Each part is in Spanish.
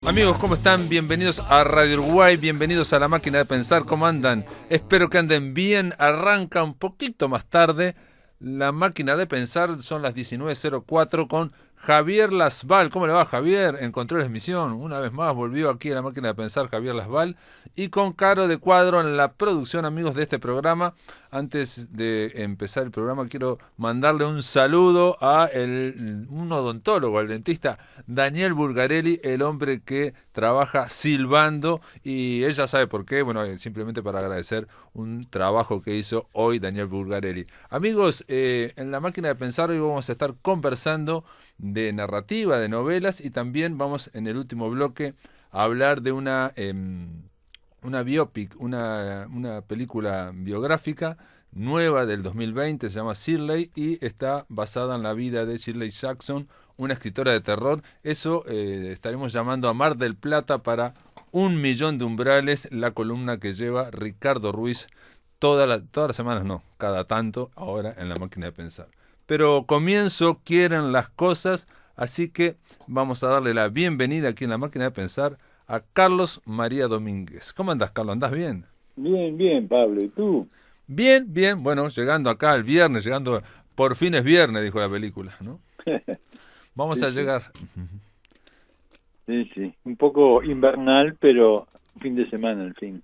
Amigos, ¿cómo están? Bienvenidos a Radio Uruguay, bienvenidos a La Máquina de Pensar, ¿cómo andan? Espero que anden bien, arranca un poquito más tarde. La Máquina de Pensar, son las 19:04 con Javier Lasval. ¿Cómo le va, Javier? En controles de emisión, una vez más volvió aquí a La Máquina de Pensar Javier Lasval. Y con Caro de Cuadro en la producción, amigos, de este programa. Antes de empezar el programa, quiero mandarle un saludo a un odontólogo, al dentista Daniel Bulgarelli, el hombre que trabaja silbando, y ella sabe por qué. Bueno, simplemente para agradecer un trabajo que hizo hoy Daniel Bulgarelli. Amigos, en La Máquina de Pensar hoy vamos a estar conversando de narrativa, de novelas, y también vamos en el último bloque a hablar de una biopic, una película biográfica nueva del 2020, se llama Shirley, y está basada en la vida de Shirley Jackson, una escritora de terror. Eso estaremos llamando a Mar del Plata para 1.000.000 de umbrales, la columna que lleva Ricardo Ruiz todas las semanas, no, cada tanto, ahora en La Máquina de Pensar. Pero comienzo, quieren las cosas, así que vamos a darle la bienvenida aquí en La Máquina de Pensar a Carlos María Domínguez. ¿Cómo andás, Carlos? ¿Andás bien? Bien, bien, Pablo. ¿Y tú? Bien, bien. Bueno, llegando acá el viernes, llegando... Por fin es viernes, dijo la película, ¿no? Vamos Sí, a sí, llegar. sí, sí. Un poco invernal, pero fin de semana al fin.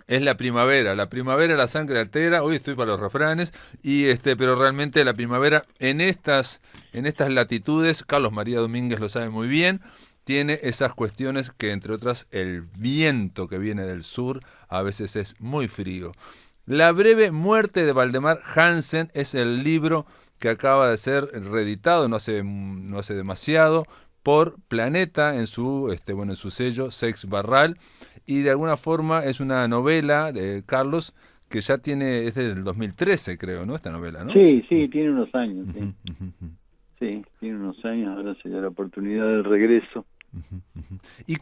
Es la primavera la sangre altera. Hoy estoy para los refranes, pero realmente la primavera en estas latitudes, Carlos María Domínguez lo sabe muy bien, tiene esas cuestiones que, entre otras, el viento que viene del sur a veces es muy frío. La breve muerte de Valdemar Hansen es el libro que acaba de ser reeditado no hace demasiado por Planeta en su sello Sex Barral, y de alguna forma es una novela de Carlos que ya es del 2013, creo, ¿no? Esta novela, ¿no? Sí. Sí, sí, tiene unos años, Ujú, sí. ujú, ujú, Sí, tiene unos años, ahora sería la oportunidad del regreso. ujú, ujú. ¿Y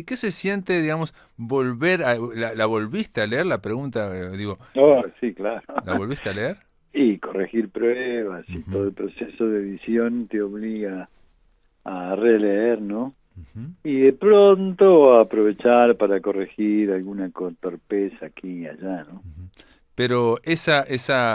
qué se siente, digamos, la volviste a leer? La pregunta, digo, Oh, sí, claro. ¿la volviste a leer? Y corregir pruebas y todo Ujú, el proceso de edición te obliga a releer, ¿no? ujú. Y de pronto a aprovechar para corregir alguna torpeza aquí y allá, ¿no? Pero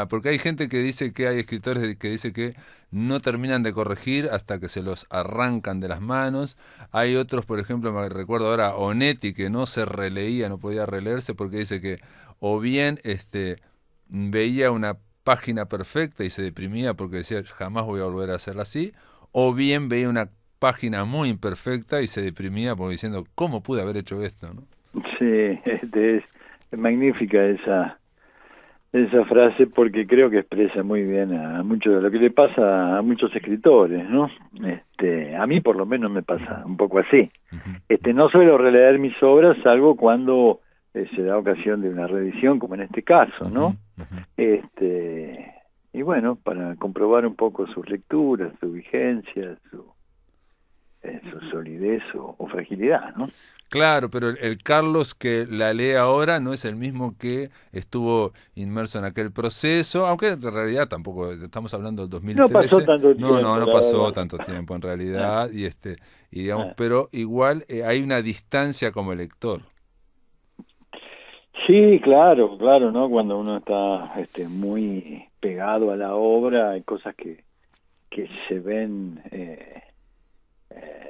porque hay gente que dice que hay escritores que dice que no terminan de corregir hasta que se los arrancan de las manos. Hay otros, por ejemplo, me recuerdo ahora Onetti, que no se releía, no podía releerse porque dice que o bien veía una página perfecta y se deprimía porque decía jamás voy a volver a hacerla así, o bien veía una página muy imperfecta y se deprimía porque diciendo ¿cómo pude haber hecho esto?, ¿no? Sí, es magnífica esa frase porque creo que expresa muy bien a mucho de lo que le pasa a muchos escritores, ¿no? A mí por lo menos me pasa un poco así. Ujú, No suelo releer mis obras salvo cuando se da ocasión de una reedición, como en este caso, ujú, ¿no? ujú. Y bueno, para comprobar un poco sus lecturas, su vigencia, su solidez o fragilidad, ¿no? Claro, pero el Carlos que la lee ahora no es el mismo que estuvo inmerso en aquel proceso, aunque en realidad tampoco estamos hablando del No pasó 2013. tanto No, no, tiempo, no la pasó verdad. tanto tiempo en Ah, realidad, y digamos, ah. pero igual hay una distancia como lector. Sí, claro, claro, ¿no? Cuando uno está muy pegado a la obra, hay cosas que se ven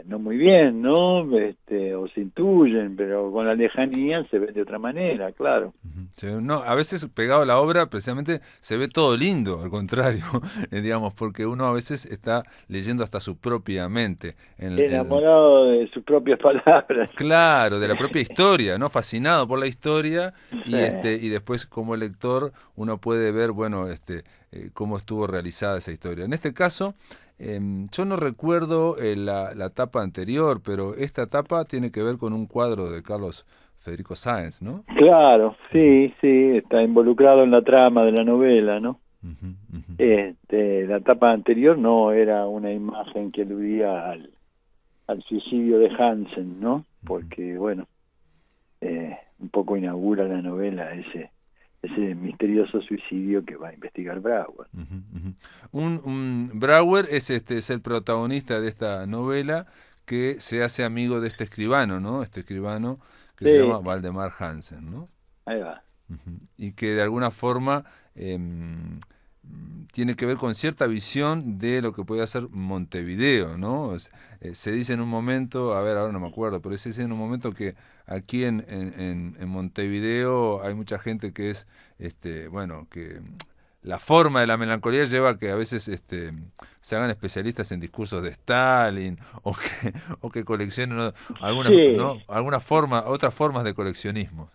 no muy bien, ¿no? O se intuyen, pero con la lejanía se ven de otra manera, claro. Ujú. No, a veces pegado a la obra precisamente se ve todo lindo, al contrario, digamos, porque uno a veces está leyendo hasta su propia mente. Enamorado de sus propias palabras. Claro, de la propia historia, ¿no? Fascinado por la historia, Sí. y después como lector uno puede ver, bueno, cómo estuvo realizada esa historia. En este caso, yo no recuerdo la etapa anterior, pero esta etapa tiene que ver con un cuadro de Carlos Federico Sáenz, ¿no? Claro, Ujú, sí, sí, está involucrado en la trama de la novela, ¿no? ujú, ujú, La etapa anterior no era una imagen que aludía al suicidio de Hansen, ¿no? ujú, Porque, bueno, un poco inaugura la novela ese misterioso suicidio que va a investigar Brauer. ujú, ujú. Un Brauer es el protagonista de esta novela que se hace amigo de este escribano, ¿no? Este escribano que se Sí, llama Valdemar Hansen, ¿no? ahí va. Ujú. Y que de alguna forma tiene que ver con cierta visión de lo que puede hacer Montevideo, ¿no? Se dice en un momento, a ver, ahora no me acuerdo, pero se dice en un momento que aquí en Montevideo hay mucha gente que es, bueno, que la forma de la melancolía lleva a que a veces se hagan especialistas en discursos de Stalin o que coleccionen, ¿no? algunas, Sí, ¿no? Algunas formas, otras formas de coleccionismo.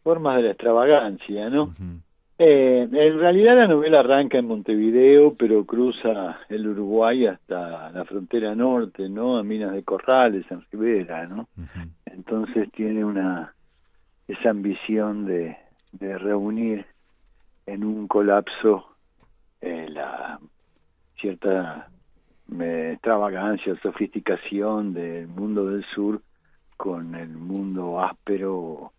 formas de la extravagancia, ¿no? Ujú, En realidad la novela arranca en Montevideo, pero cruza el Uruguay hasta la frontera norte, ¿no? A Minas de Corrales, en Rivera, ¿no? ujú. Entonces tiene esa ambición de reunir en un colapso la cierta extravagancia, sofisticación del mundo del sur con el mundo áspero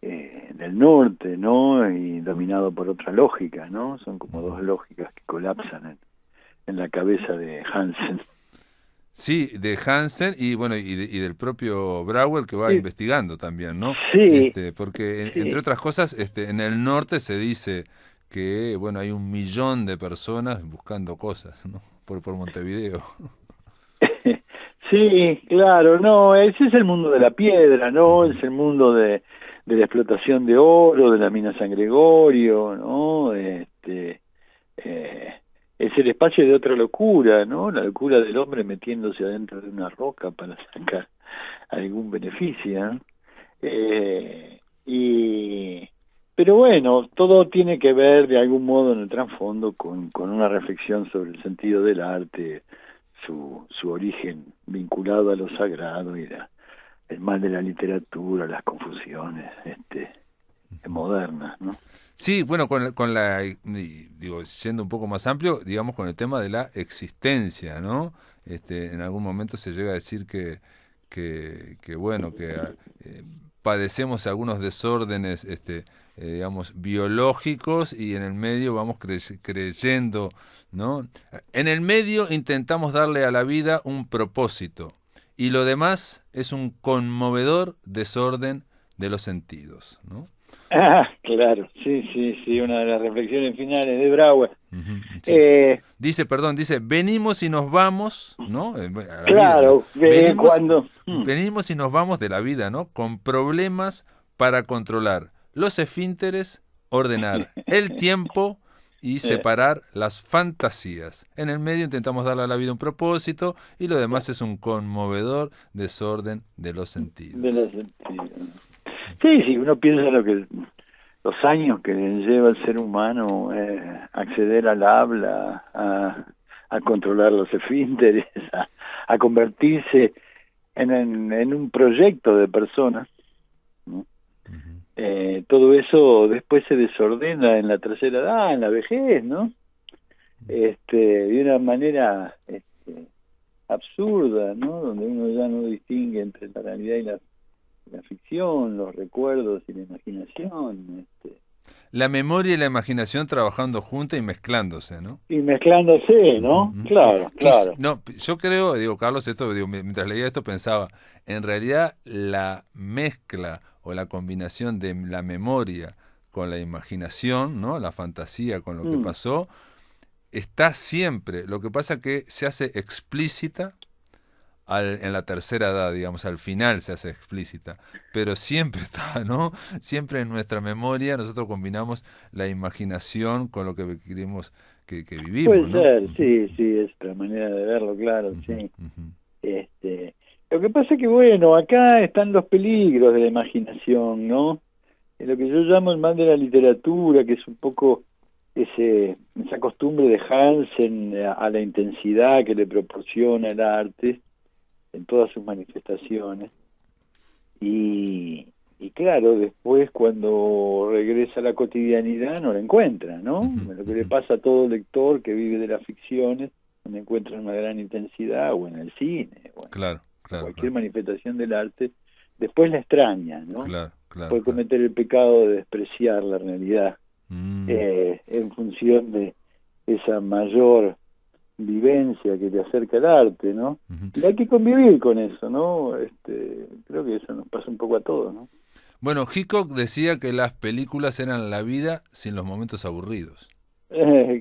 del norte, ¿no? Y dominado por otra lógica, ¿no? Son como dos lógicas que colapsan en la cabeza de Hansen. Sí, de Hansen y bueno y del propio Brauer que va Y- investigando también, ¿no? Sí, Porque entre sí. otras cosas, en el norte se dice que bueno hay 1 millón de personas buscando cosas, ¿no? Por Montevideo. Sí, claro, no, ese es el mundo de la piedra, ¿no? Ujú, Es el mundo de la explotación de oro, de la mina San Gregorio, ¿no? Eh, es el espacio de otra locura, ¿no? La locura del hombre metiéndose adentro de una roca para sacar algún beneficio, ¿no? Y pero bueno, todo tiene que ver de algún modo en el trasfondo con una reflexión sobre el sentido del arte, su origen vinculado a lo sagrado y el mal de la literatura, las confusiones ujú. modernas, ¿no? Sí, bueno, digo, siendo un poco más amplio, digamos con el tema de la existencia, ¿no? En algún momento se llega a decir que bueno, eh, padecemos algunos desórdenes, digamos, biológicos y en el medio vamos creyendo, ¿no? En el medio intentamos darle a la vida un propósito y lo demás es un conmovedor desorden de los sentidos, ¿no? Ah, claro, sí, sí, sí, una de las reflexiones finales de Brauer. Ujú, sí. Eh, Dice, venimos y nos vamos, ¿no? A la vida, ¿no? claro, Venimos, cuando... venimos y nos vamos de la vida, ¿no? Con problemas para controlar los esfínteres, ordenar el tiempo y separar las fantasías. En el medio intentamos darle a la vida un propósito y lo demás es un conmovedor desorden de los de sentidos. los sentidos. Sí, sí, uno piensa lo que los años que lleva el ser humano acceder al habla, a controlar los esfínteres, a convertirse en un proyecto de personas, ¿no? Ujú. Todo eso después se desordena en la tercera edad, en la vejez, ¿no? De una manera absurda, ¿no? Donde uno ya no distingue entre la realidad y la ficción, los recuerdos y la imaginación, La memoria y la imaginación trabajando juntas y mezclándose, ¿no? y mezclándose, Ujú, ¿no? ujú. Claro, claro. No, yo creo, digo, Carlos, esto, digo, mientras leía esto pensaba, en realidad la mezcla o la combinación de la memoria con la imaginación, ¿no? La fantasía con lo que Mm. pasó, está siempre. Lo que pasa que se hace explícita en la tercera edad, digamos, al final se hace explícita, pero siempre está, ¿no? Siempre en nuestra memoria nosotros combinamos la imaginación con lo que queremos que vivimos, Puede ¿no? ser, Ujú, sí, sí, es otra manera de verlo, claro, ujú, sí. ujú. Este, lo que pasa es que, bueno, acá están los peligros de la imaginación, ¿no? En lo que yo llamo el mal de la literatura, que es un poco esa costumbre de Hansen a la intensidad que le proporciona el arte en todas sus manifestaciones. Y claro, después cuando regresa a la cotidianidad no la encuentra, ¿no? Ujú, Lo que le ujú. pasa a todo lector que vive de las ficciones, donde encuentra una gran intensidad, o en el cine, o Claro, en claro, cualquier claro, manifestación del arte, después la extraña, ¿no? claro, claro, Puede claro. cometer el pecado de despreciar la realidad Mm, en función de esa mayor vivencia que te acerca al arte, ¿no? Ujú. Y hay que convivir con eso, ¿no? Creo que eso nos pasa un poco a todos, ¿no? Bueno, Hitchcock decía que las películas eran la vida sin los momentos aburridos.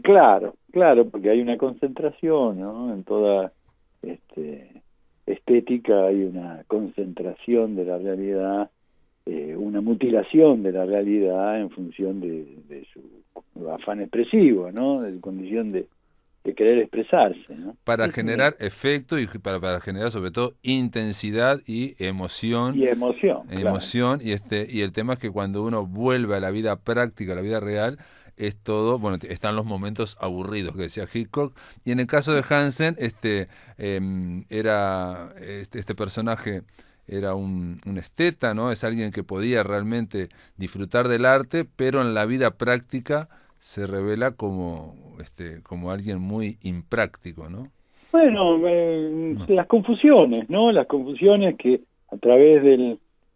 Claro, claro, porque hay una concentración, ¿no? En toda estética hay una concentración de la realidad, una mutilación de la realidad en función de su afán expresivo, ¿no? De su condición de querer expresarse, ¿no? Para Sí, sí. generar efecto y para generar sobre todo intensidad y emoción, Y emoción, claro. y el tema es que cuando uno vuelve a la vida práctica, a la vida real, es todo, bueno, están los momentos aburridos que decía Hitchcock, y en el caso de Hansen, era este personaje era un esteta, ¿no? Es alguien que podía realmente disfrutar del arte, pero en la vida práctica se revela como alguien muy impráctico, ¿no? Bueno, No. las confusiones, ¿no? Las confusiones que a través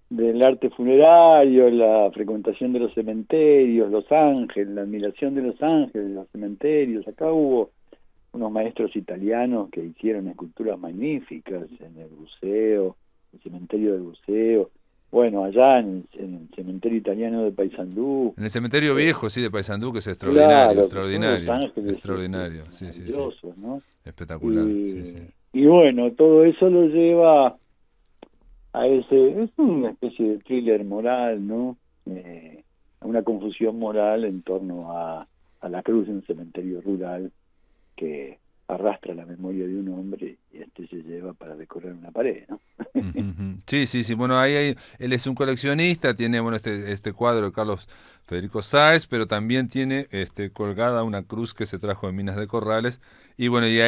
del arte funerario, la frecuentación de los cementerios, Los Ángeles, la admiración de Los Ángeles, los cementerios. Acá hubo unos maestros italianos que hicieron esculturas magníficas en el buceo, el cementerio del buceo. Bueno, allá en el cementerio italiano de Paysandú. En el cementerio eh, viejo, sí, de Paysandú, que es extraordinario, claro, que son unos extraordinario, ángeles extraordinario, sí, sí, sí, maravillosos, ¿no? espectacular, sí, sí. Y bueno, todo eso lo lleva a es una especie de thriller moral, ¿no? A una confusión moral en torno a la cruz de un cementerio rural que arrastra la memoria de un hombre y se lleva para decorar una pared, ¿no? Ujú, ujú. Sí, sí, sí. Bueno, él es un coleccionista, tiene bueno este cuadro de Carlos Federico Sáez, pero también tiene colgada una cruz que se trajo de Minas de Corrales. Y bueno, y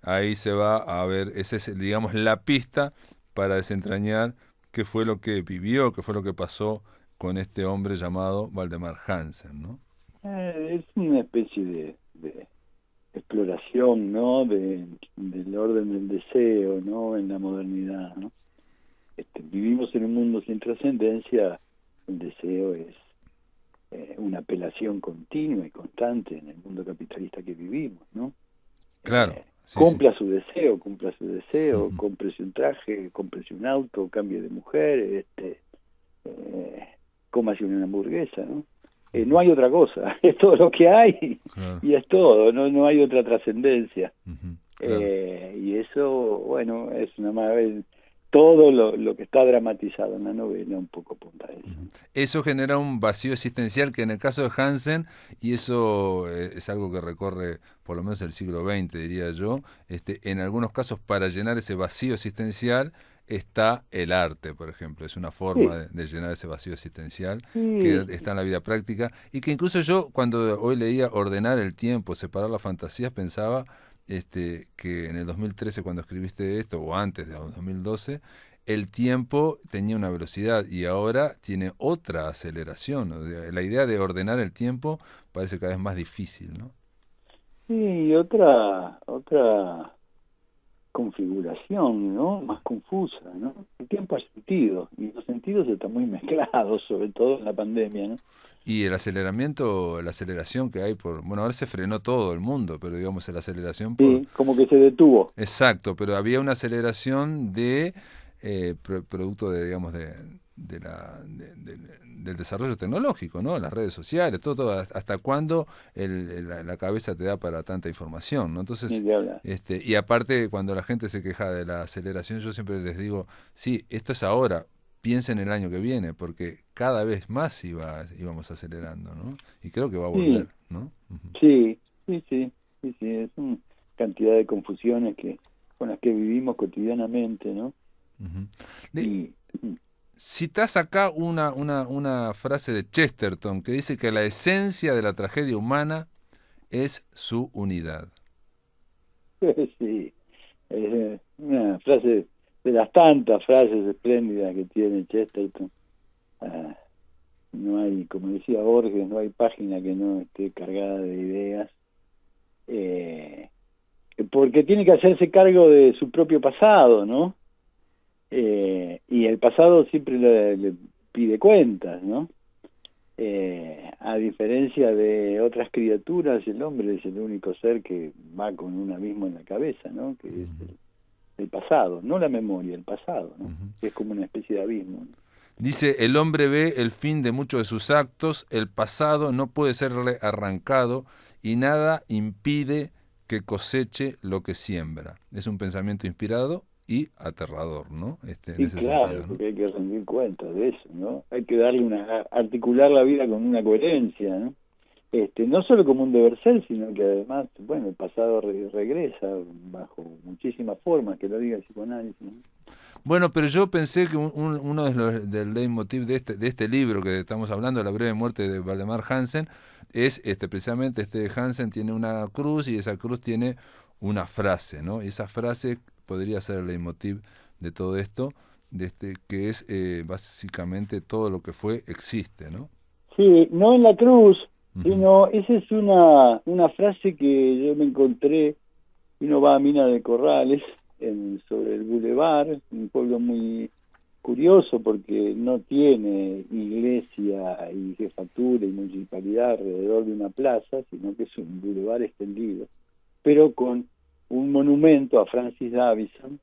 ahí se va a ver, esa es, digamos, la pista para desentrañar qué fue lo que vivió, qué fue lo que pasó con este hombre llamado Valdemar Hansen, ¿no? Es una especie de exploración, ¿no? Del orden del deseo, ¿no? En la modernidad, ¿no? Vivimos en un mundo sin trascendencia, el deseo es una apelación continua y constante en el mundo capitalista que vivimos, ¿no? Claro, sí, sí. Cumpla su deseo, Ujú. cómprese un traje, cómprese un auto, cambie de mujer, cómase una hamburguesa, ¿no? No hay otra cosa, es todo lo que hay Claro. y es todo, no hay otra trascendencia. Ujú, claro. Y eso, bueno, es una maravilla. Todo lo que está dramatizado en la novela un poco apunta a eso. Ujú. Eso genera un vacío existencial que en el caso de Hansen, y eso es algo que recorre por lo menos el siglo XX, diría yo, en algunos casos para llenar ese vacío existencial está el arte, por ejemplo. Es una forma Sí, de llenar ese vacío existencial que sí, está en la vida práctica y que incluso yo cuando hoy leía Ordenar el tiempo, separar las fantasías, pensaba que en el 2013 cuando escribiste esto, o antes de 2012, el tiempo tenía una velocidad y ahora tiene otra aceleración. O sea, la idea de ordenar el tiempo parece cada vez más difícil, ¿no? sí, otra configuración, ¿no? Más confusa, ¿no? El tiempo ha sentido y los sentidos están muy mezclados, sobre todo en la pandemia, ¿no? Y el aceleramiento, la aceleración que hay bueno, ahora se frenó todo el mundo, pero digamos la aceleración Sí, como que se detuvo. exacto, pero había una aceleración producto de, digamos, del desarrollo tecnológico, ¿no? Las redes sociales, todo, hasta cuándo la cabeza te da para tanta información, ¿no? Ni Entonces, de hablar. y aparte, cuando la gente se queja de la aceleración, yo siempre les digo, sí, esto es ahora, piensen en el año que viene, porque cada vez más íbamos acelerando, ¿no? Y creo que va a volver, Sí, ¿no? Ujú, sí, sí, es una cantidad de confusiones con las que vivimos cotidianamente, ¿no? ujú. De- Y Citás acá una frase de Chesterton que dice que la esencia de la tragedia humana es su unidad. sí, es una frase de las tantas frases espléndidas que tiene Chesterton. Ah, no hay, como decía Borges, no hay página que no esté cargada de ideas, eh, porque tiene que hacerse cargo de su propio pasado, ¿no? Y el pasado siempre le pide cuentas, ¿no? A diferencia de otras criaturas, el hombre es el único ser que va con un abismo en la cabeza, ¿no? Que es el pasado, no la memoria, el pasado, ¿no? Que es como una especie de abismo, ¿no? Dice, el hombre ve el fin de muchos de sus actos, el pasado no puede serle arrancado y nada impide que coseche lo que siembra. Es un pensamiento inspirado y aterrador, ¿no? En Y ese claro, sentido, ¿no? porque hay que rendir cuentas de eso, ¿no? Hay que darle articular la vida con una coherencia, ¿no? No solo como un deber ser, sino que además, bueno, el pasado regresa bajo muchísimas formas, que lo diga el psicoanálisis, ¿no? Bueno, pero yo pensé que uno de los del leitmotiv de este libro que estamos hablando, La breve muerte de Valdemar Hansen, es precisamente Hansen tiene una cruz y esa cruz tiene una frase, ¿no? Y esa frase podría ser el leitmotiv de todo esto, que es básicamente todo lo que fue existe, ¿no? Sí, no en la cruz, Ujú. sino esa es una frase que yo me encontré. Uno va a Mina de Corrales, sobre el Boulevard, un pueblo muy curioso porque no tiene iglesia y jefatura y municipalidad alrededor de una plaza, sino que es un bulevar extendido, pero con un monumento a Francis Davison,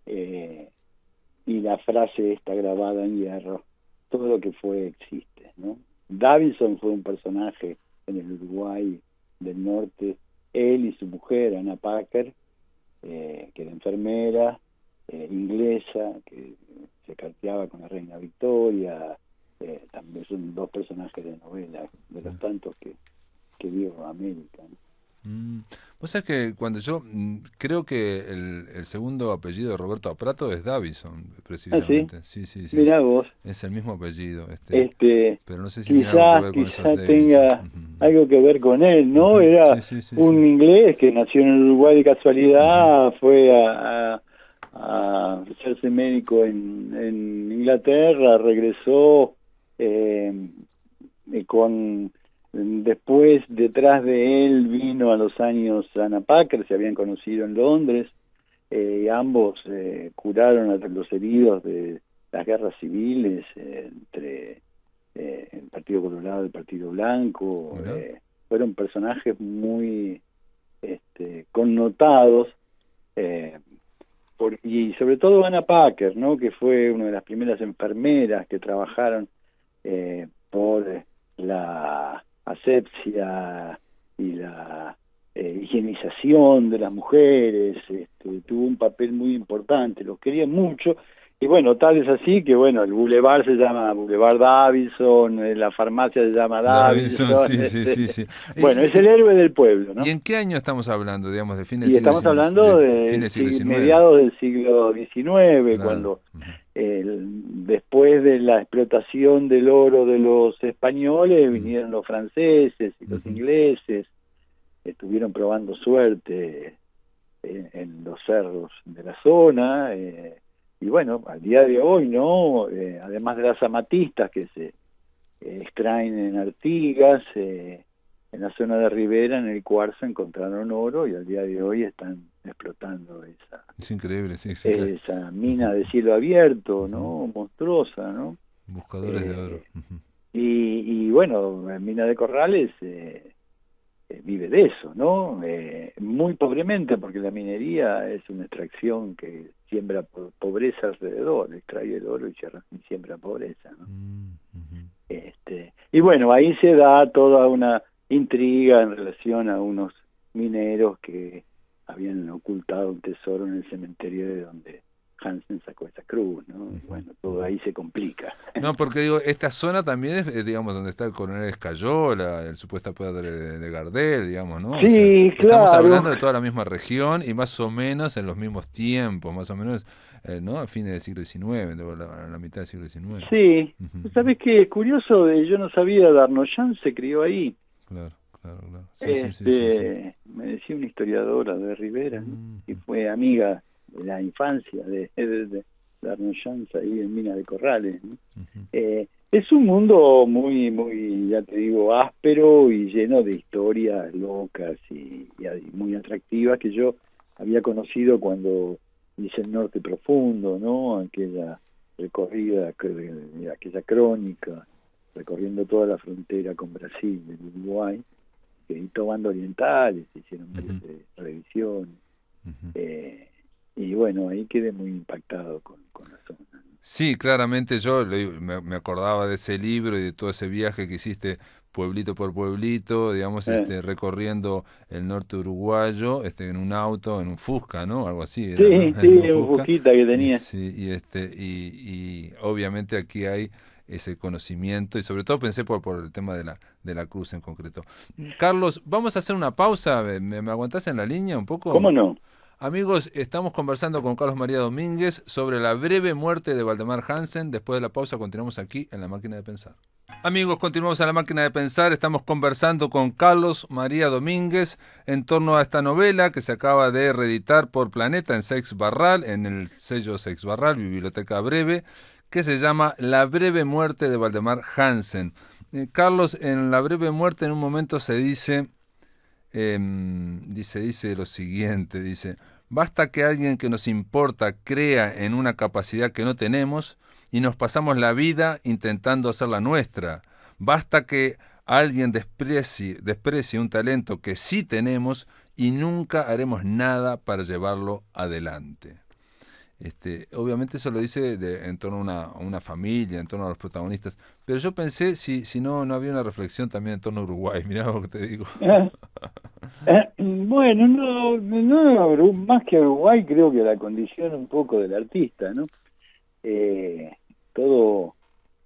y la frase está grabada en hierro: todo lo que fue existe, ¿no? Davison fue un personaje en el Uruguay del norte, él y su mujer, Anna Packer, que era enfermera, inglesa, que se carteaba con la reina Victoria. También son dos personajes de novela, de los tantos que vio América, ¿no? Vos sabés que cuando yo creo que el segundo apellido de Roberto Prato es Davison, Ah, sí, precisamente. Sí, sí, sí. mirá vos. Es el mismo apellido, este pero no sé si tiene algo que Quizás ver con esos Davison. tenga algo que ver con él, ¿no? Sí, Era sí, sí, sí. un inglés que nació en el Uruguay de Ujú. casualidad, fue a hacerse médico en Inglaterra, regresó, con después detrás de él vino a los años Anna Packer, se habían conocido en Londres, y ambos curaron a los heridos de las guerras civiles entre el Partido Colorado y el Partido Blanco. Mirá. Fueron personajes muy connotados, eh, y sobre todo Anna Packer, ¿no? Que fue una de las primeras enfermeras que trabajaron por la asepsia y la higienización de las mujeres. Tuvo un papel muy importante, los querían mucho. Y bueno, tal es así que, bueno, el bulevar se llama Boulevard Davison, la farmacia se llama Davison, Davison. sí, sí, sí, sí. Bueno, es el héroe del pueblo, ¿Y ¿no? en qué año estamos hablando, digamos, de fin del Y siglo estamos XIX, hablando fin de del siglo XIX? mediados del siglo XIX, Claro. cuando después de la explotación del oro de los españoles Ujú. vinieron los franceses y los Ujú. ingleses, estuvieron probando suerte en los cerros de la zona, y bueno, al día de hoy, ¿no? Además de las amatistas que se extraen en Artigas, en la zona de Rivera, en el cuarzo, encontraron oro y al día de hoy están explotando Es increíble, sí, sí, claro. esa mina Ujú. de cielo abierto, Ujú. ¿no? Monstruosa, ¿no? Buscadores de oro. Eh, Ujú. y bueno, Mina de Corrales vive de eso, ¿no? Muy pobremente, porque la minería es una extracción que siembra pobreza alrededor, extrae el oro y siembra pobreza, ¿no? Ujú. Y bueno, ahí se da toda una intriga en relación a unos mineros que habían ocultado un tesoro en el cementerio de donde Hansen sacó esa cruz, ¿no? Y Ujú. bueno, todo ahí se complica. No, porque digo, esta zona también es, digamos, donde está el coronel Escayola, el supuesto padre de Gardel, digamos, ¿no? O sea, Sí, estamos claro. hablando de toda la misma región y más o menos en los mismos tiempos, más o menos, ¿no? A fines del siglo XIX, la mitad del siglo XIX. Sí, Ujú, ujú. ¿sabes qué? Es curioso, yo no sabía, Darnoyan se crió ahí. Claro, claro, claro. Sí, sí, sí, sí, sí. Me decía una historiadora de Rivera, ¿no? Y Ujú, fue amiga de la infancia de Darnoyan ahí en Mina de Corrales, ¿no? ujú. Es un mundo muy, muy, ya te digo, áspero y lleno de historias locas y muy atractivas que yo había conocido cuando hice el Norte Profundo, ¿no? Aquella recorrida, aquella crónica recorriendo toda la frontera con Brasil, del Uruguay, y tomando orientales, se hicieron varias revisiones. Y bueno, ahí quedé muy impactado con la zona, ¿no? Sí, claramente yo me acordaba de ese libro y de todo ese viaje que hiciste pueblito por pueblito, digamos, recorriendo el norte uruguayo, en un auto, en un Fusca, ¿no? Algo así era, ¿no? Sí, En sí, un un Fusca. Fusquita que Y, tenía. sí, y obviamente aquí hay ese conocimiento y sobre todo pensé por el tema de la cruz en concreto. Carlos, vamos a hacer una pausa. ¿Me aguantás en la línea un ¿Cómo poco? no? Amigos, estamos conversando con Carlos María Domínguez sobre la breve muerte de Valdemar Hansen. Después de la pausa continuamos aquí en La Máquina de Pensar. Amigos, continuamos en La Máquina de Pensar. Estamos conversando con Carlos María Domínguez en torno a esta novela que se acaba de reeditar por Planeta en Seix Barral, en el sello Seix Barral, Biblioteca Breve, que se llama La breve muerte de Valdemar Hansen. Carlos, en La breve muerte en un momento se dice... dice lo siguiente, dice, basta que alguien que nos importa crea en una capacidad que no tenemos y nos pasamos la vida intentando hacerla nuestra. Basta que alguien desprecie un talento que sí tenemos y nunca haremos nada para llevarlo adelante. Obviamente eso lo dice en torno a una familia, en torno a los protagonistas, pero yo pensé si no había una reflexión también en torno a Uruguay, mirá lo que te digo. Bueno, no, más que Uruguay, creo que la condición un poco del artista, ¿no? Todo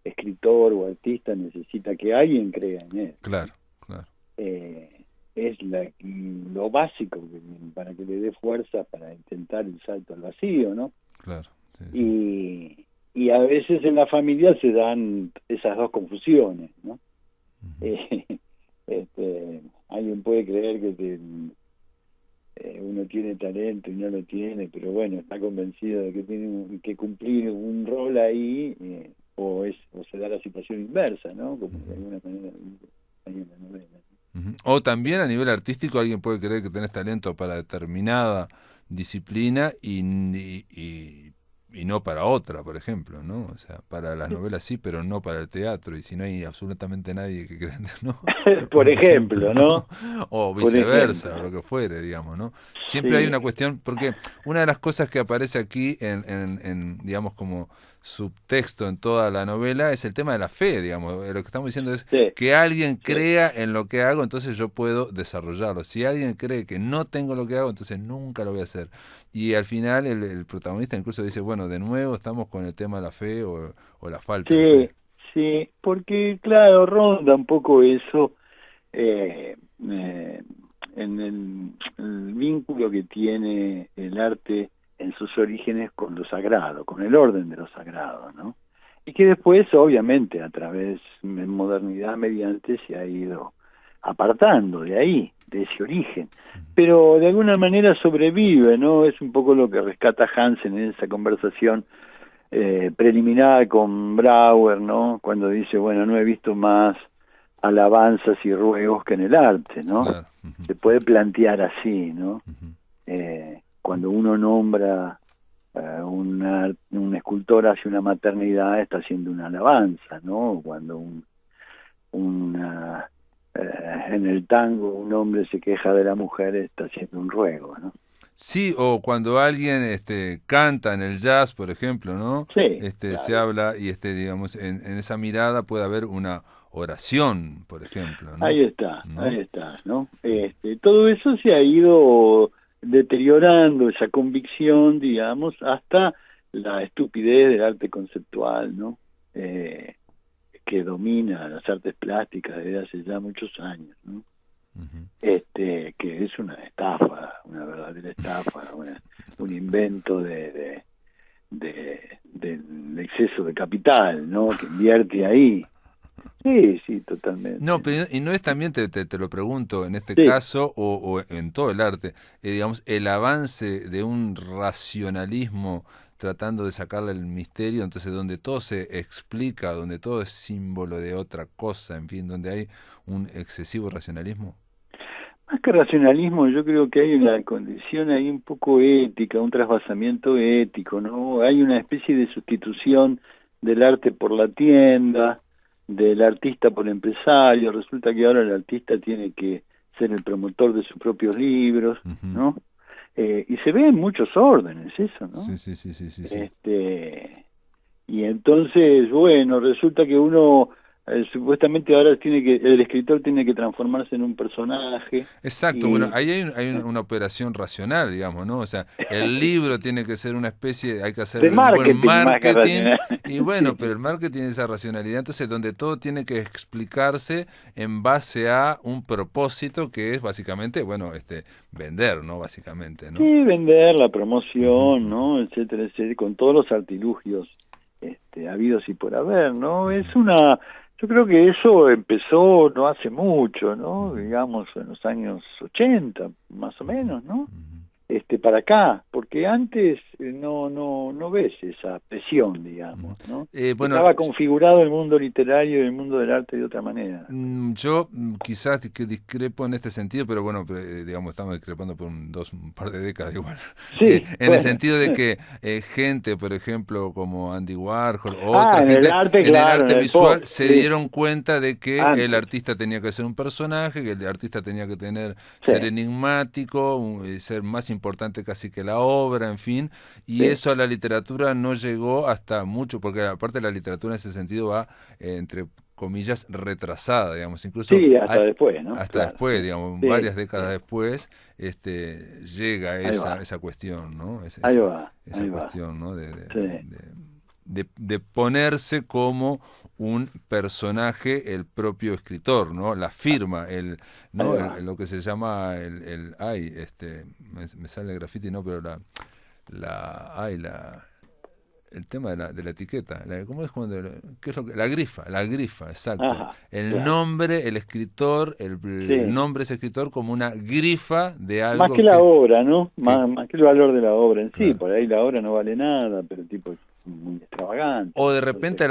escritor o artista necesita que alguien crea en él. Claro, claro. Es lo básico para que le dé fuerza para intentar el salto al vacío, ¿no? Claro. Sí. Y a veces en la familia se dan esas dos confusiones, ¿no? Alguien puede creer que uno tiene talento y no lo tiene, pero bueno, está convencido de que tiene que cumplir un rol ahí, o se da la situación inversa, ¿no? Como de alguna manera hay en la novela. O también a nivel artístico alguien puede creer que tenés talento para determinada disciplina y no para otra, por ejemplo, ¿no? O sea, para las novelas sí, pero no para el teatro, y si no hay absolutamente nadie que crea, ¿no? Por ejemplo, ¿no? O viceversa, o lo que fuere, digamos, ¿no? Siempre hay una cuestión, porque una de las cosas que aparece aquí en digamos, como subtexto en toda la novela es el tema de la fe, digamos. Lo que estamos diciendo es que alguien crea en lo que hago, entonces yo puedo desarrollarlo. Si alguien cree que no tengo lo que hago, entonces nunca lo voy a hacer. Y al final el protagonista incluso dice, bueno, de nuevo estamos con el tema de la fe o la falta de fe. Sí, porque claro, ronda un poco eso en el vínculo que tiene el arte en sus orígenes con lo sagrado, con el orden de lo sagrado, ¿no? Y que después, obviamente, a través de modernidad mediante se ha ido apartando de ahí, de ese origen, pero de alguna manera sobrevive, ¿no? Es un poco lo que rescata Hansen en esa conversación preliminar con Brauer, ¿no? Cuando dice, bueno, no he visto más alabanzas y ruegos que en el arte, ¿no? Claro. Se puede plantear así, ¿no? Cuando uno nombra un escultor hacia una maternidad, está haciendo una alabanza, ¿no? Cuando en el tango un hombre se queja de la mujer, está haciendo un ruego, ¿no? Sí, o cuando alguien canta en el jazz, por ejemplo, ¿no? Sí, Se claro. habla y digamos en esa mirada puede haber una oración, por ejemplo, ¿no? Ahí está, ¿no? ahí está, ¿no? Todo eso se ha ido deteriorando, esa convicción, digamos, hasta la estupidez del arte conceptual, ¿no? Que domina las artes plásticas desde hace ya muchos años, ¿no? Que es una estafa, una verdadera estafa, un invento del exceso de capital, ¿no? Que invierte ahí. Sí, totalmente. No, pero y no es también, te lo pregunto, en este caso o en todo el arte, digamos, el avance de un racionalismo tratando de sacarle el misterio, entonces donde todo se explica, donde todo es símbolo de otra cosa, en fin, donde hay un excesivo racionalismo. Más que racionalismo, yo creo que hay una condición ahí un poco ética, un trasvasamiento ético, ¿no? Hay una especie de sustitución del arte por la tienda, del artista por empresario, resulta que ahora el artista tiene que ser el promotor de sus propios libros, ¿no? Y se ve en muchos órdenes eso, ¿no? Sí. Y entonces, bueno, resulta que uno supuestamente ahora el escritor tiene que transformarse en un personaje. Exacto, bueno, ahí hay una operación racional, digamos, ¿no? O sea, el libro tiene que ser una especie, hay que hacer de un buen más que marketing, racional. y bueno, Sí. pero el marketing tiene esa racionalidad, entonces donde todo tiene que explicarse en base a un propósito que es básicamente, bueno, vender, ¿no? Básicamente, ¿no? Sí, vender, la promoción, ¿no? Etcétera, etcétera, con todos los artilugios habidos y por haber, ¿no? Yo creo que eso empezó no hace mucho, ¿no? Digamos, en los años 80, más o menos, ¿no? Para acá, porque antes no ves esa presión, digamos, ¿no? Bueno, estaba configurado el mundo literario y el mundo del arte de otra manera. Yo quizás que discrepo en este sentido, pero bueno, digamos, estamos discrepando por un par de décadas igual. Sí, En el sentido de que gente, por ejemplo, como Andy Warhol o otra en gente, el arte, en claro, el arte en el pop, visual se sí. dieron cuenta de que el Antes. artista tenía que ser un personaje, que el artista tenía que Sí. ser enigmático, ser más importante casi que la obra, en fin, y Sí. eso a la literatura no llegó hasta mucho, porque aparte la literatura en ese sentido va entre comillas, retrasada, digamos, incluso Sí, hasta después, ¿no? hasta Claro, después, sí. digamos, Sí, varias décadas sí. después, llega Ahí va. esa cuestión, ¿no? Ahí va. Cuestión, ¿no? Sí. De ponerse como un personaje el propio escritor, ¿no? La firma, ¿no? Lo que se llama me sale el graffiti, no, pero el tema de la etiqueta, ¿cómo es qué es lo que, la grifa, exacto. Ajá, claro. Nombre, el escritor, Sí. el nombre es escritor como una grifa de algo Más que la obra, ¿no? que Más que el valor de la obra en sí, claro. por ahí la obra no vale nada, pero el tipo es muy extravagante. O de repente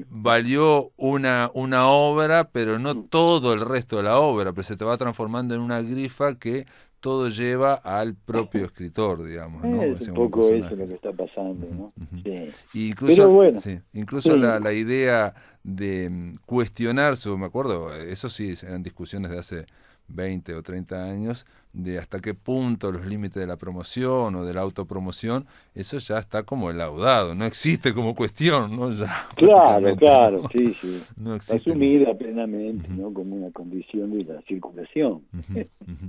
valió una obra, pero no todo el resto de la obra, pero se te va transformando en una grifa que todo lleva al propio escritor, digamos, ¿no? Es un poco eso lo que está pasando, ¿no? Sí. Incluso, pero bueno, incluso la idea de cuestionarse, me acuerdo, eso sí, eran discusiones de hace 20 o 30 años, de hasta qué punto los límites de la promoción o de la autopromoción, eso ya está como laudado, no existe como cuestión, ¿no? Ya, claro, ¿no? Sí. No existe. Asumida plenamente, ¿no? Como una condición de la circulación.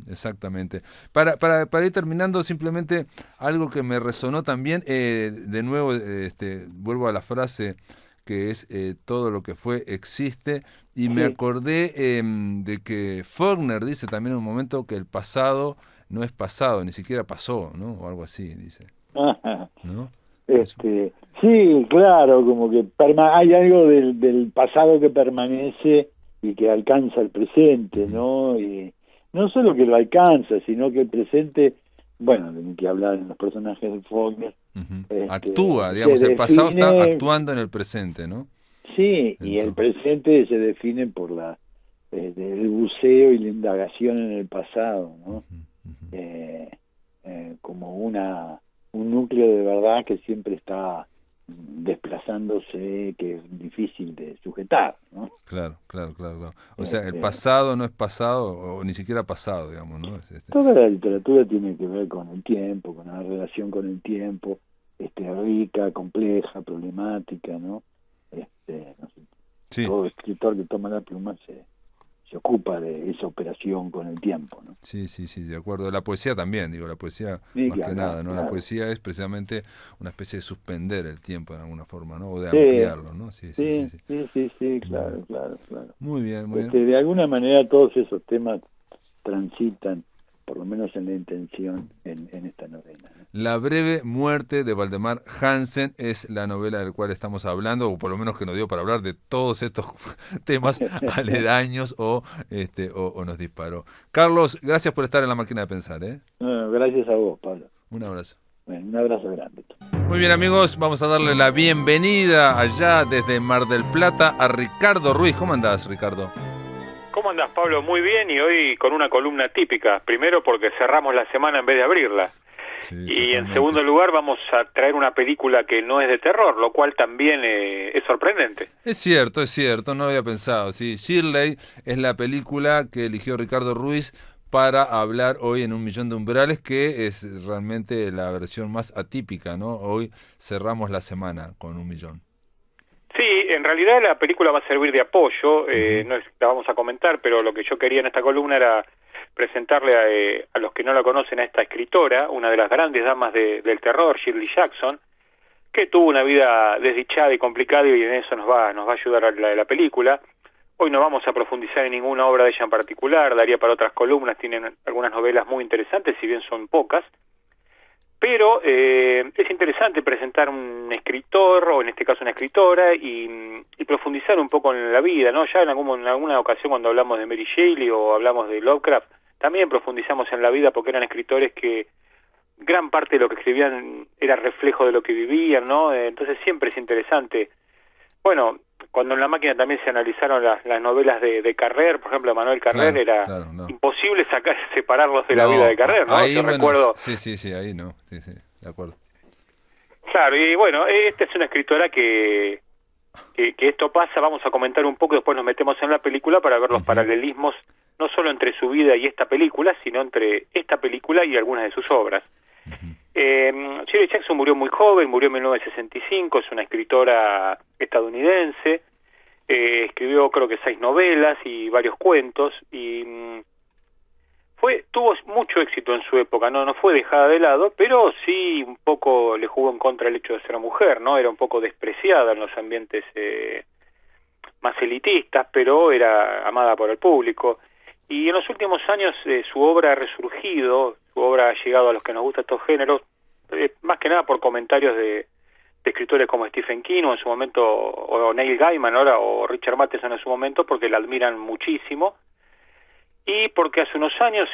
Exactamente. Para ir terminando, simplemente algo que me resonó también, de nuevo, vuelvo a la frase que es todo lo que fue existe, y me acordé de que Faulkner dice también en un momento que el pasado no es pasado, ni siquiera pasó, ¿no? O algo así, dice. ¿No? Sí, claro, como que hay algo del pasado que permanece y que alcanza el presente, ¿no? Y no solo que lo alcanza, sino que el presente, bueno, ni que hablar en los personajes de Faulkner, actúa, digamos, el pasado está actuando en el presente, ¿no? Sí, y el presente se define por el buceo y la indagación en el pasado, ¿no? Como un núcleo de verdad que siempre está desplazándose, que es difícil de sujetar, ¿no? Claro. O sea, el pasado no es pasado, o ni siquiera pasado, digamos, ¿no? Toda la literatura tiene que ver con el tiempo, con la relación con el tiempo, rica, compleja, problemática, ¿no? No sé, sí. Todo escritor que toma la pluma se ocupa de esa operación con el tiempo, ¿no? Sí, de acuerdo. La poesía también, la poesía sí, más claro, que nada, ¿no? Claro. La poesía es precisamente una especie de suspender el tiempo en alguna forma, ¿no? O de ampliarlo, ¿no? Sí, claro. Muy bien. De alguna manera todos esos temas transitan, por lo menos en la intención, en esta novela, ¿no? La breve muerte de Valdemar Hansen es la novela del cual estamos hablando, o por lo menos que nos dio para hablar de todos estos temas aledaños o nos disparó. Carlos, gracias por estar en La Máquina de Pensar, ¿eh? Gracias a vos, Pablo. Un abrazo. Bueno, un abrazo grande. Muy bien, amigos, vamos a darle la bienvenida allá desde Mar del Plata a Ricardo Ruiz. ¿Cómo andás, Ricardo? ¿Cómo andás, Pablo? Muy bien, y hoy con una columna típica. Primero porque cerramos la semana en vez de abrirla. Sí, Y totalmente. en segundo lugar vamos a traer una película que no es de terror, lo cual también es sorprendente. Es cierto, no lo había pensado. Sí, Shirley es la película que eligió Ricardo Ruiz para hablar hoy en Un Millón de Umbrales, que es realmente la versión más atípica, ¿no? Hoy cerramos la semana con 1.000.000. Sí, en realidad la película va a servir de apoyo, Ujú. no es, la vamos a comentar, pero lo que yo quería en esta columna era presentarle a los que no la conocen a esta escritora, una de las grandes damas del terror, Shirley Jackson, que tuvo una vida desdichada y complicada, y en eso nos va a ayudar a la película. Hoy no vamos a profundizar en ninguna obra de ella en particular, daría para otras columnas, tienen algunas novelas muy interesantes, si bien son pocas, pero es interesante presentar un escritor, o en este caso una escritora, y profundizar un poco en la vida, ¿no? Ya en alguna ocasión cuando hablamos de Mary Shelley o hablamos de Lovecraft, también profundizamos en la vida porque eran escritores que gran parte de lo que escribían era reflejo de lo que vivían, ¿no? Entonces siempre es interesante. Bueno, cuando en La Máquina también se analizaron las novelas de Carrer, por ejemplo, Manuel Carrer, Claro, era claro, no. imposible separarlos de la vida No, de Carrer, ¿no? ahí, Yo bueno, recuerdo. sí, ahí no. Sí, de acuerdo. Claro, y bueno, esta es una escritora que esto pasa, vamos a comentar un poco, después nos metemos en la película para ver los paralelismos, no solo entre su vida y esta película, sino entre esta película y algunas de sus obras. Shirley Jackson murió muy joven, murió en 1965, es una escritora estadounidense, escribió creo que 6 novelas y varios cuentos, y tuvo mucho éxito en su época, no fue dejada de lado, pero sí un poco le jugó en contra el hecho de ser mujer, ¿no? Era un poco despreciada en los ambientes más elitistas, pero era amada por el público. Y en los últimos años su obra ha resurgido, su obra ha llegado a los que nos gustan estos géneros, más que nada por comentarios de escritores como Stephen King o en su momento, o Neil Gaiman ahora, o Richard Matheson en su momento, porque la admiran muchísimo. Y porque hace unos años,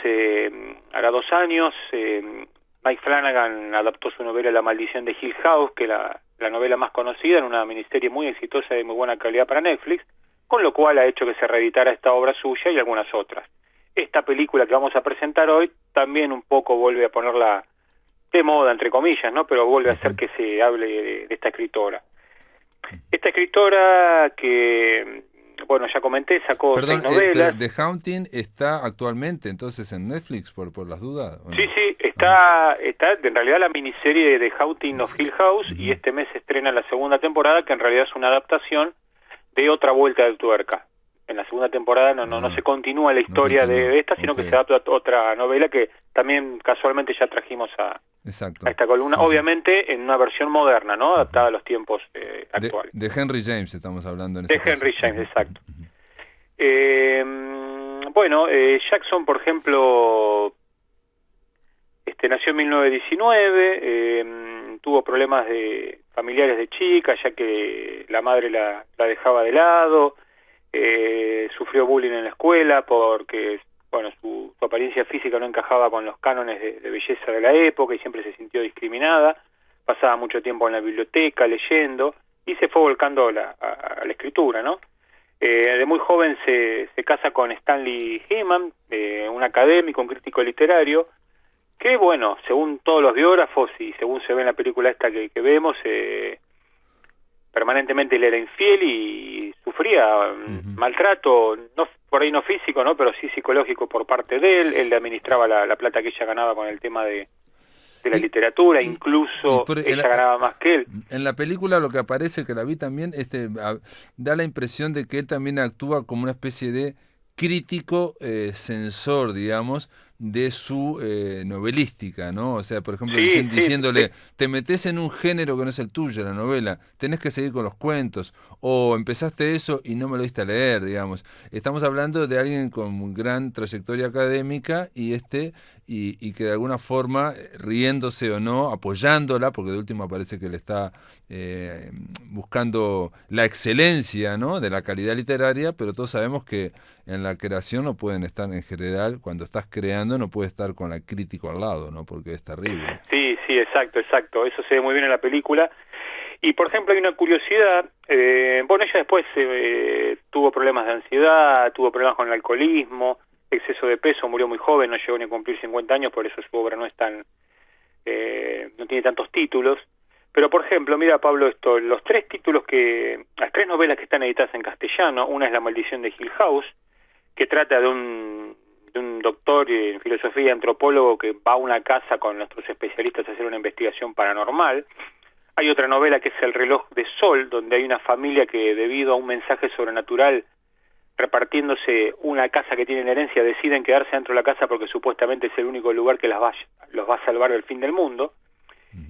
hará 2 años, Mike Flanagan adaptó su novela La Maldición de Hill House, que es la novela más conocida, en una miniserie muy exitosa y de muy buena calidad para Netflix, con lo cual ha hecho que se reeditara esta obra suya y algunas otras. Esta película que vamos a presentar hoy también un poco vuelve a ponerla de moda, entre comillas, ¿no? Pero vuelve a hacer que se hable de esta escritora. Esta escritora que, bueno, ya comenté, sacó Perdón, 6 novelas. pero The Haunting está actualmente entonces en Netflix por las dudas, ¿o no? Sí, está en realidad la miniserie de Haunting of Hill House, y este mes se estrena la segunda temporada, que en realidad es una adaptación de Otra Vuelta de Tuerca. En la segunda temporada no se continúa la historia de esta, sino que se adapta a otra novela que también casualmente ya trajimos a esta columna, obviamente en una versión moderna, ¿no? Adaptada a los tiempos actuales. De Henry James estamos hablando en De ese caso. Henry James, exacto. Bueno, Jackson, por ejemplo, nació en 1919, tuvo problemas familiares de chica, ya que la madre la dejaba de lado, sufrió bullying en la escuela porque, bueno, su apariencia física no encajaba con los cánones de belleza de la época y siempre se sintió discriminada. Pasaba mucho tiempo en la biblioteca leyendo y se fue volcando a la escritura, ¿no? De muy joven se casa con Stanley Hyman, un académico, un crítico literario, que, bueno, según todos los biógrafos y según se ve en la película esta que vemos, permanentemente le era infiel y sufría maltrato, no por ahí no físico, no, pero sí psicológico por parte de él. Él le administraba la plata que ella ganaba con el tema de la literatura, incluso ella ganaba más que él. En la película lo que aparece, que la vi también, da la impresión de que él también actúa como una especie de crítico censor, digamos, de su novelística, ¿no? O sea, por ejemplo, diciéndole, te metés en un género que no es el tuyo, la novela, tenés que seguir con los cuentos, o empezaste eso y no me lo diste a leer, digamos. Estamos hablando de alguien con gran trayectoria académica y que de alguna forma, riéndose o no, apoyándola, porque de último parece que le está buscando la excelencia, ¿no?, de la calidad literaria, pero todos sabemos que en la creación no pueden estar, en general, cuando estás creando, no puedes estar con la crítico al lado, ¿no?, porque es terrible. Sí, exacto, eso se ve muy bien en la película. Y, por ejemplo, hay una curiosidad, bueno, ella después tuvo problemas de ansiedad, tuvo problemas con el alcoholismo, exceso de peso, murió muy joven, no llegó ni a cumplir 50 años, por eso su obra no es tan no tiene tantos títulos. Pero, por ejemplo, mira, Pablo, las tres novelas que están editadas en castellano, una es La maldición de Hill House, que trata de un doctor en filosofía y antropólogo que va a una casa con nuestros especialistas a hacer una investigación paranormal. Hay otra novela que es El reloj de sol, donde hay una familia que, debido a un mensaje sobrenatural repartiéndose una casa que tienen herencia, deciden quedarse dentro de la casa porque supuestamente es el único lugar que los va a salvar del fin del mundo.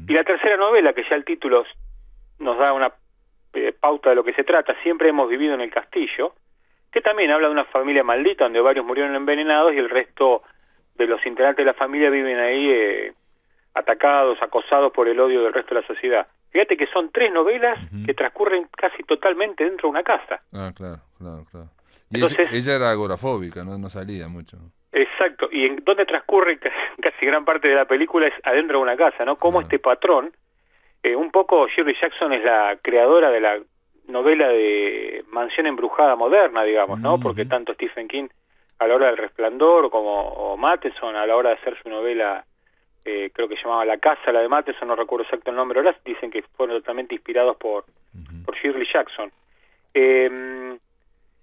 Y la tercera novela, que ya el título nos da una pauta de lo que se trata, Siempre hemos vivido en el castillo, que también habla de una familia maldita donde varios murieron envenenados y el resto de los integrantes de la familia viven ahí atacados, acosados por el odio del resto de la sociedad. Fíjate que son tres novelas que transcurren casi totalmente dentro de una casa. Ah, claro. Y entonces, ella era agorafóbica, no salía mucho. Exacto, y en donde transcurre casi gran parte de la película es adentro de una casa, ¿no? Como este patrón, un poco Shirley Jackson es la creadora de la novela de Mansión Embrujada moderna, digamos, ¿no? Porque tanto Stephen King a la hora del Resplandor o Matheson a la hora de hacer su novela, creo que se llamaba La Casa, la de Matheson, no recuerdo exacto el nombre ahora, dicen que fueron totalmente inspirados por Shirley Jackson.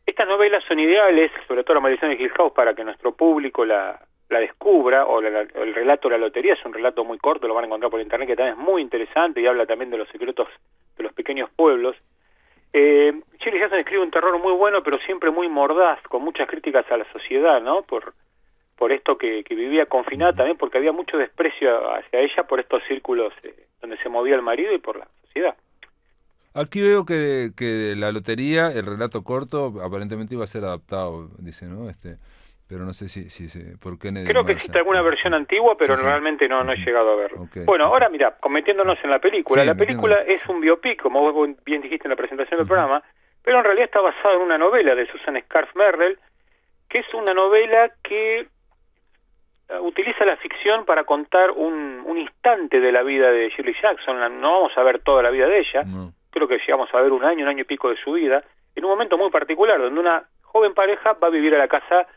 Estas novelas son ideales, sobre todo La maldición de Hill House, para que nuestro público la descubra, o el relato de la lotería es un relato muy corto, lo van a encontrar por internet, que también es muy interesante y habla también de los secretos de los pequeños pueblos. Shirley Jackson escribe un terror muy bueno, pero siempre muy mordaz, con muchas críticas a la sociedad, ¿no? Por esto que vivía confinada también, porque había mucho desprecio hacia ella por estos círculos donde se movía el marido y por la sociedad. Aquí veo que la lotería, el relato corto, aparentemente iba a ser adaptado, dice, ¿no? Pero no sé si por qué. Creo que existe alguna versión antigua, pero realmente no he llegado a verlo. Okay. Bueno, ahora mira, metiéndonos en la película. Sí, la película es un biopic, como vos bien dijiste en la presentación del programa, pero en realidad está basado en una novela de Susan Scarf Merrill, que es una novela que utiliza la ficción para contar un instante de la vida de Shirley Jackson. No vamos a ver toda la vida de ella. No. Creo que llegamos a ver un año y pico de su vida, en un momento muy particular, donde una joven pareja va a vivir a la casa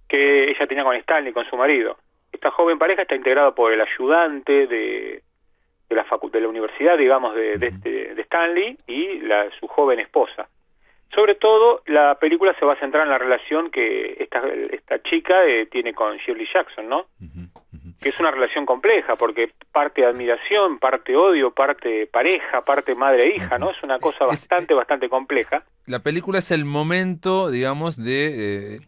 que ella tenía con Stanley, con su marido. Esta joven pareja está integrada por el ayudante de la universidad, digamos, de Stanley y su joven esposa. Sobre todo, la película se va a centrar en la relación que esta chica tiene con Shirley Jackson, ¿no? Que es una relación compleja, porque parte admiración, parte odio, parte pareja, parte madre e hija, ¿no? Es una cosa bastante compleja. La película es el momento, digamos, de...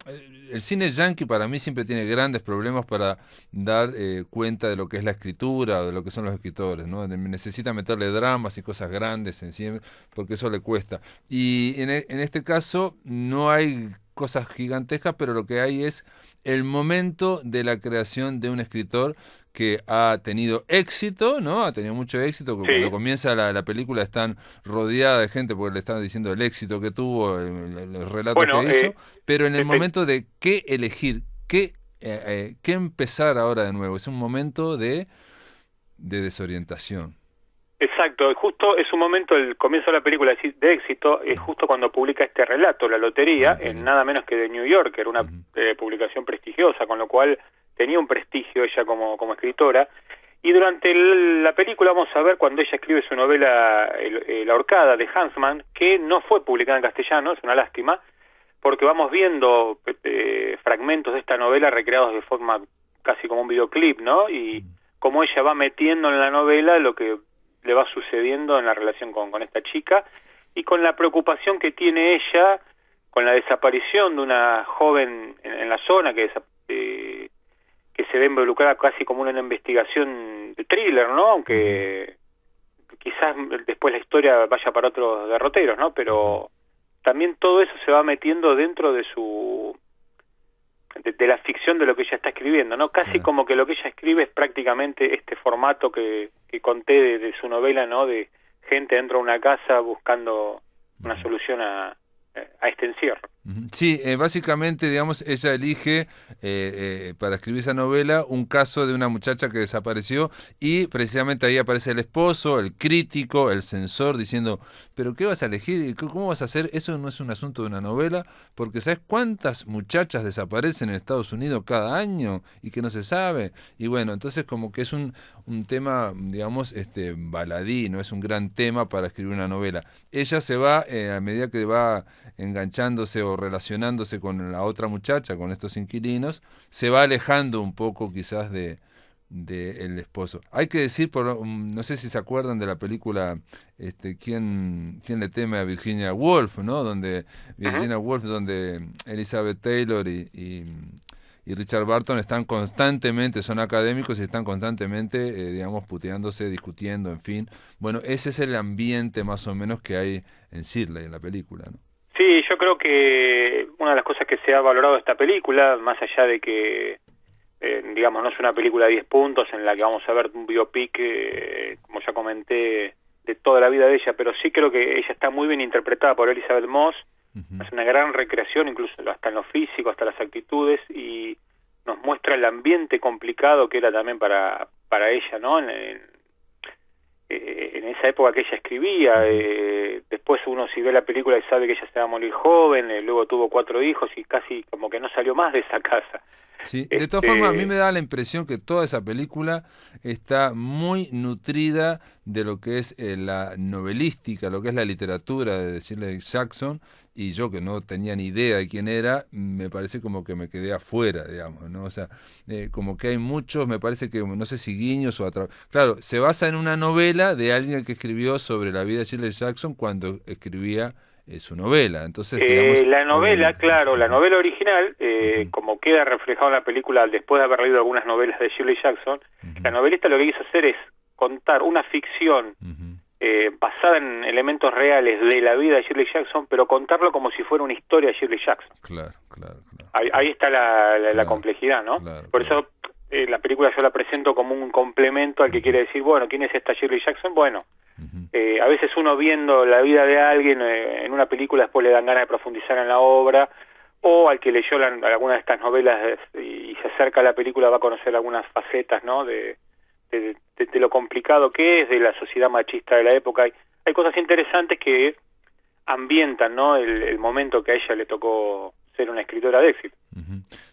el cine yankee para mí siempre tiene grandes problemas para dar cuenta de lo que es la escritura, o de lo que son los escritores, ¿no? Necesita meterle dramas y cosas grandes encima, porque eso le cuesta. Y en este caso no hay cosas gigantescas, pero lo que hay es el momento de la creación de un escritor que ha tenido éxito, ¿no? Ha tenido mucho éxito. Sí. Cuando comienza la película están rodeada de gente porque le están diciendo el éxito que tuvo, el relato que hizo, pero en el momento de qué elegir, qué empezar ahora de nuevo, es un momento de desorientación. Exacto, justo es un momento, el comienzo de la película de éxito, es justo cuando publica este relato, La Lotería, en nada menos que The New Yorker, una publicación prestigiosa, con lo cual tenía un prestigio ella como escritora. Y durante la película vamos a ver cuando ella escribe su novela La Horcada de Huntsman, que no fue publicada en castellano, es una lástima, porque vamos viendo fragmentos de esta novela recreados de forma casi como un videoclip, ¿no? Y como ella va metiendo en la novela lo que le va sucediendo en la relación con esta chica y con la preocupación que tiene ella con la desaparición de una joven en la zona que se ve involucrada casi como una investigación de thriller, ¿no? Aunque quizás después la historia vaya para otros derroteros, ¿no? Pero también todo eso se va metiendo dentro de de la ficción de lo que ella está escribiendo, ¿no? Casi como que lo que ella escribe es prácticamente este formato que conté de su novela, ¿no? De gente dentro de una casa buscando una solución a a este encierro. Sí, básicamente, digamos, ella elige para escribir esa novela un caso de una muchacha que desapareció y precisamente ahí aparece el esposo, el crítico, el censor diciendo, pero ¿qué vas a elegir? ¿Cómo vas a hacer? Eso no es un asunto de una novela, porque ¿sabes cuántas muchachas desaparecen en Estados Unidos cada año y que no se sabe? Y bueno, entonces como que es un tema, digamos, baladí, no es un gran tema para escribir una novela. Ella se va, a medida que va enganchándose o relacionándose con la otra muchacha, con estos inquilinos, se va alejando un poco quizás de el esposo. Hay que decir, no sé si se acuerdan de la película ¿Quién le teme a Virginia Woolf? ¿No? Donde Virginia Woolf, donde Elizabeth Taylor y Richard Burton están constantemente, son académicos y están constantemente, digamos, puteándose, discutiendo, en fin. Bueno, ese es el ambiente más o menos que hay en Shirley, en la película, ¿no? Sí, yo creo que una de las cosas que se ha valorado de esta película, más allá de que, digamos, no es una película de 10 puntos en la que vamos a ver un biopic, como ya comenté, de toda la vida de ella, pero sí creo que ella está muy bien interpretada por Elizabeth Moss, es una gran recreación, incluso hasta en lo físico, hasta las actitudes, y nos muestra el ambiente complicado que era también para ella, ¿no? En esa época que ella escribía, después uno si ve la película y sabe que ella se va a morir joven, luego tuvo 4 hijos y casi como que no salió más de esa casa. Sí, de todas formas a mí me da la impresión que toda esa película está muy nutrida de lo que es la novelística, lo que es la literatura de Shirley Jackson, y yo que no tenía ni idea de quién era, me parece como que me quedé afuera, digamos, ¿no? O sea, como que hay muchos, me parece que, no sé si guiños o claro, se basa en una novela de alguien que escribió sobre la vida de Shirley Jackson cuando escribía su novela. Entonces, digamos, la novela, claro, la novela original, como queda reflejado en la película después de haber leído algunas novelas de Shirley Jackson, la novelista lo que quiso hacer es contar una ficción basada en elementos reales de la vida de Shirley Jackson, pero contarlo como si fuera una historia de Shirley Jackson. Claro. Ahí está la complejidad, ¿no? Por eso la película yo la presento como un complemento al que quiere decir, bueno, ¿quién es esta Shirley Jackson? Bueno, a veces uno viendo la vida de alguien en una película después le dan ganas de profundizar en la obra, o al que leyó alguna de estas novelas y se acerca a la película va a conocer algunas facetas, ¿no? de lo complicado que es, de la sociedad machista de la época. Hay cosas interesantes que ambientan, ¿no? el momento que a ella le tocó ser una escritora de éxito.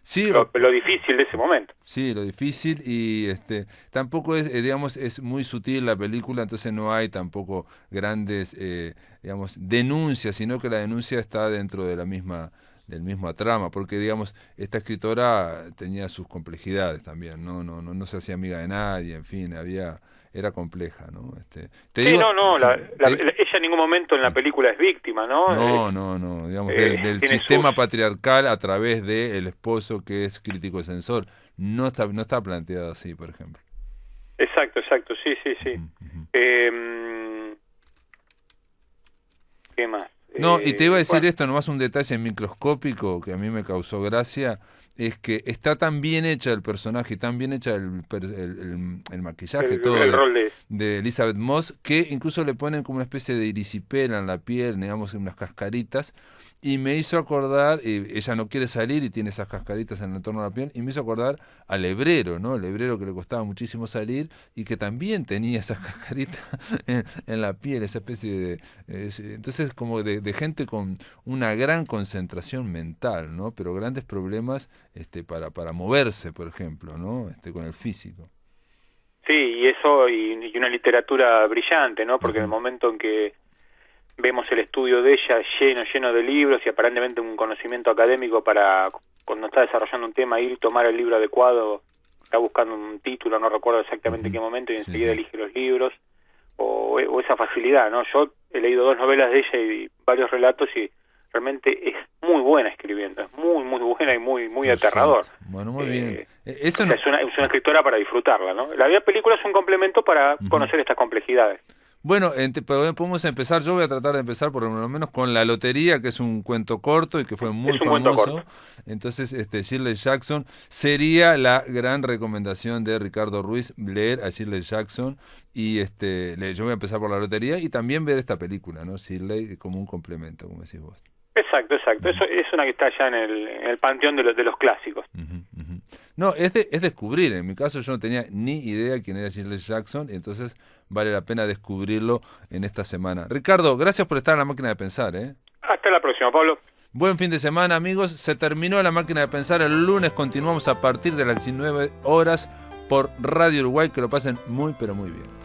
Sí, lo difícil de ese momento. Sí, lo difícil, y tampoco es, digamos, es muy sutil la película, entonces no hay tampoco grandes, digamos, denuncias, sino que la denuncia está dentro de la misma trama, porque, digamos, esta escritora tenía sus complejidades también, no se hacía amiga de nadie, en fin, era compleja, ¿no? Ella en ningún momento en la película es víctima, ¿no? No, digamos, del sistema patriarcal a través del esposo que es crítico y censor, no está planteado así, por ejemplo. Exacto, sí. ¿Qué más? No, y te iba a decir esto, nomás un detalle microscópico que a mí me causó gracia, es que está tan bien hecha el personaje, tan bien hecha el maquillaje, todo el rol de Elizabeth Moss, que incluso le ponen como una especie de erisipela en la piel, digamos, unas cascaritas, y me hizo acordar, ella no quiere salir y tiene esas cascaritas en el entorno de la piel, y me hizo acordar al hebrero, ¿no? El hebrero que le costaba muchísimo salir y que también tenía esas cascaritas en la piel, esa especie de... entonces, como de gente con una gran concentración mental, ¿no? Pero grandes problemas para moverse, por ejemplo, ¿no? Con el físico. Sí, y eso, y una literatura brillante, ¿no? Porque en el momento en que vemos el estudio de ella lleno de libros y aparentemente un conocimiento académico para, cuando está desarrollando un tema, ir y tomar el libro adecuado, está buscando un título, no recuerdo exactamente en qué momento, y enseguida elige los libros, o esa facilidad, ¿no? Yo he leído 2 novelas de ella y varios relatos y realmente es muy buena escribiendo, es muy buena y muy aterrador. Bueno, muy bien. Es una escritora para disfrutarla, ¿no? La película es un complemento para conocer estas complejidades. Bueno, podemos empezar, yo voy a tratar de empezar por lo menos con La Lotería, que es un cuento corto y que fue muy famoso. Entonces, Shirley Jackson sería la gran recomendación de Ricardo Ruiz, leer a Shirley Jackson, y yo voy a empezar por La Lotería y también ver esta película, ¿no? Shirley como un complemento, como decís vos. Exacto. Eso es una que está ya en el panteón de los clásicos. No, es descubrir. En mi caso yo no tenía ni idea quién era Shirley Jackson, entonces vale la pena descubrirlo en esta semana. Ricardo, gracias por estar en La Máquina de Pensar. Hasta la próxima, Pablo. Buen fin de semana, amigos. Se terminó La Máquina de Pensar. El lunes continuamos a partir de las 19 horas por Radio Uruguay. Que lo pasen muy, pero muy bien.